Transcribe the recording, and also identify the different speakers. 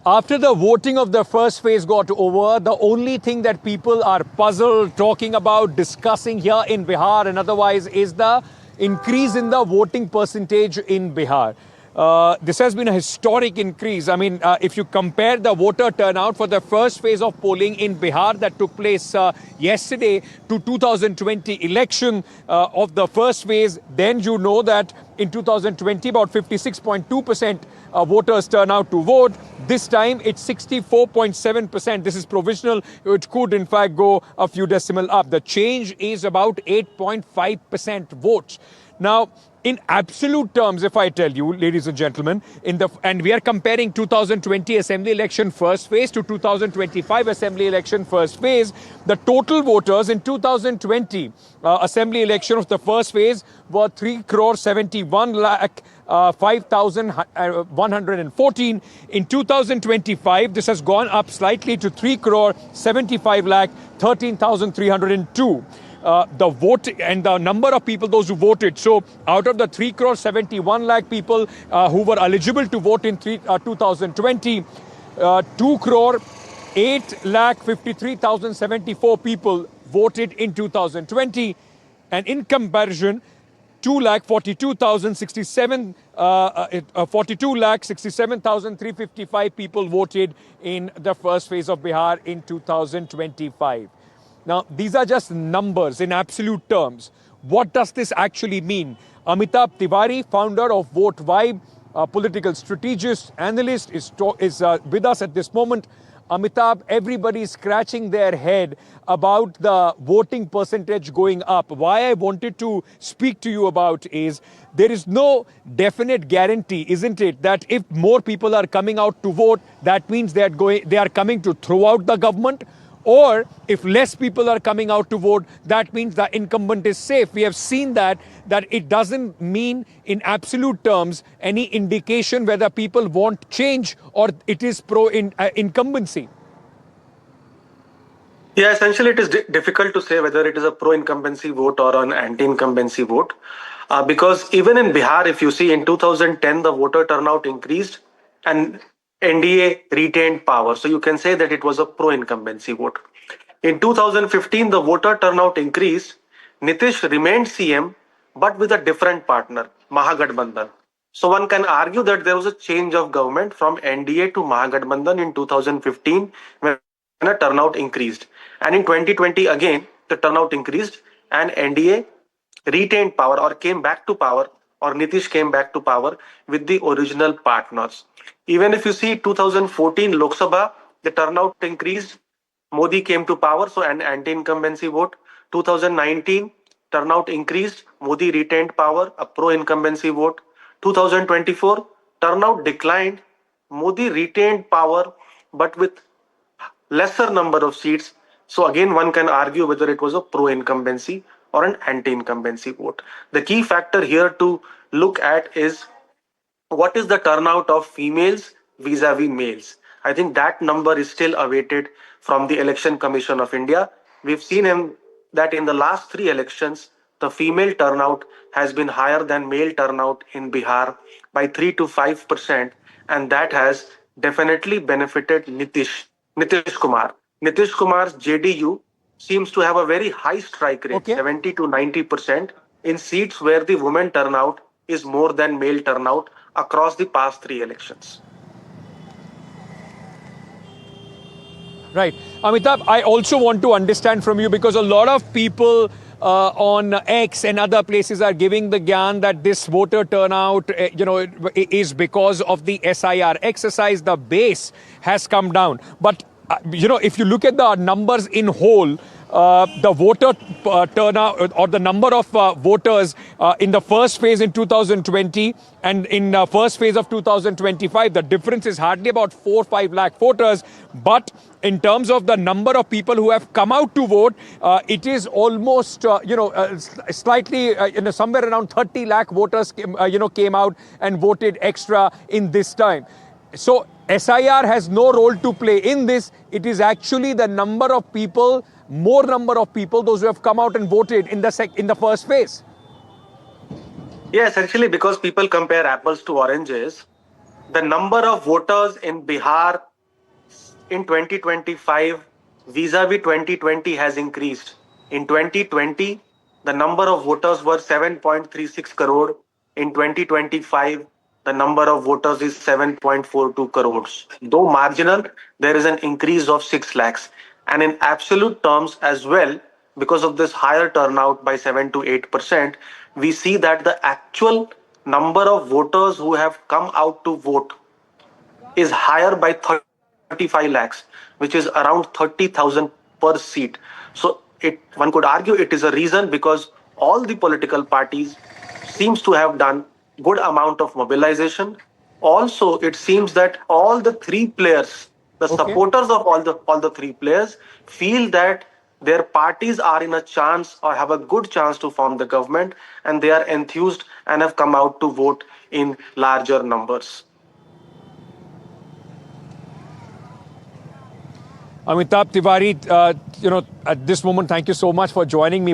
Speaker 1: After the voting of the first phase got over, the only thing that people are puzzled, talking about, discussing here in Bihar and otherwise is the increase in the voting percentage in Bihar. This has been a historic increase. I mean, if you compare the voter turnout for the first phase of polling in Bihar that took place yesterday to 2020 election of the first phase, then you know that in 2020 about 56.2% voters turn out to vote. This time it's 64.7%. This is provisional. It could in fact go a few decimal up. The change is about 8.5% votes. Now, in absolute terms, if I tell you, ladies and gentlemen, and we are comparing 2020 Assembly election first phase to 2025 Assembly election first phase, the total voters in 2020 Assembly election of the first phase were 3,71,05,114. In 2025, this has gone up slightly to 3,75,13,302. The vote and the number of people, those who voted. So out of the 3,71,00,000 people who were eligible to vote in 2020, 2,08,53,074 people voted in 2020. And in comparison, 42,67,355 people voted in the first phase of Bihar in 2025. Now, these are just numbers in absolute terms. What does this actually mean? Amitabh Tiwari, founder of Vote Vibe, a political strategist, analyst, is with us at this moment. Amitabh, everybody is scratching their head about the voting percentage going up. Why I wanted to speak to you about is there is no definite guarantee, isn't it, that if more people are coming out to vote, that means they are coming to throw out the government? Or if less people are coming out to vote, that means the incumbent is safe. We have seen that it doesn't mean in absolute terms any indication whether people want change or it is pro-incumbency.
Speaker 2: Yeah, essentially it is difficult to say whether it is a pro-incumbency vote or an anti-incumbency vote. Because even in Bihar, if you see in 2010, the voter turnout increased and NDA retained power. So you can say that it was a pro-incumbency vote. In 2015, the voter turnout increased. Nitish remained CM, but with a different partner, Mahagathbandhan. So one can argue that there was a change of government from NDA to Mahagathbandhan in 2015 when the turnout increased. And in 2020, again, the turnout increased and NDA retained power or came back to power, or Nitish came back to power with the original partners. Even if you see 2014 Lok Sabha, the turnout increased. Modi came to power, so an anti-incumbency vote. 2019 turnout increased. Modi retained power, a pro-incumbency vote. 2024 turnout declined. Modi retained power, but with lesser number of seats. So again, one can argue whether it was a pro-incumbency or an anti-incumbency vote. The key factor here to look at is what is the turnout of females vis-a-vis males. I think that number is still awaited from the Election Commission of India. We've seen that in the last 3 elections, the female turnout has been higher than male turnout in Bihar by 3 to 5%, and that has definitely benefited Nitish Kumar. Nitish Kumar's JDU seems to have a very high strike rate, 70 to 90% in seats where the women turnout is more than male turnout across the past 3 elections.
Speaker 1: Right. Amitabh, I also want to understand from you, because a lot of people on X and other places are giving the gyan that this voter turnout, is because of the SIR exercise. The base has come down. But, if you look at the numbers in whole, the voter turnout or the number of voters in the first phase in 2020 and in the first phase of 2025, the difference is hardly about 4 or 5 lakh voters. But in terms of the number of people who have come out to vote, it is almost, slightly, somewhere around 30 lakh voters, came out and voted extra in this time. So SIR has no role to play in this. It is actually the number of people, more number of people, those who have come out and voted in the first phase.
Speaker 2: Yeah, essentially because people compare apples to oranges. The number of voters in Bihar in 2025 vis-a-vis 2020 has increased. In 2020, the number of voters were 7.36 crore. In 2025, the number of voters is 7.42 crores. Though marginal, there is an increase of 6 lakhs. And in absolute terms as well, because of this higher turnout by 7 to 8%, we see that the actual number of voters who have come out to vote is higher by 35 lakhs, which is around 30,000 per seat. So one could argue it is a reason because all the political parties seems to have done good amount of mobilization. Also, it seems that all the three players, the
Speaker 1: Okay.
Speaker 2: supporters of all the three players, feel that their parties are in a chance or have a good chance to form the government, and they are enthused and have come out to vote in larger numbers.
Speaker 1: Amitabh Tiwari, at this moment, thank you so much for joining me.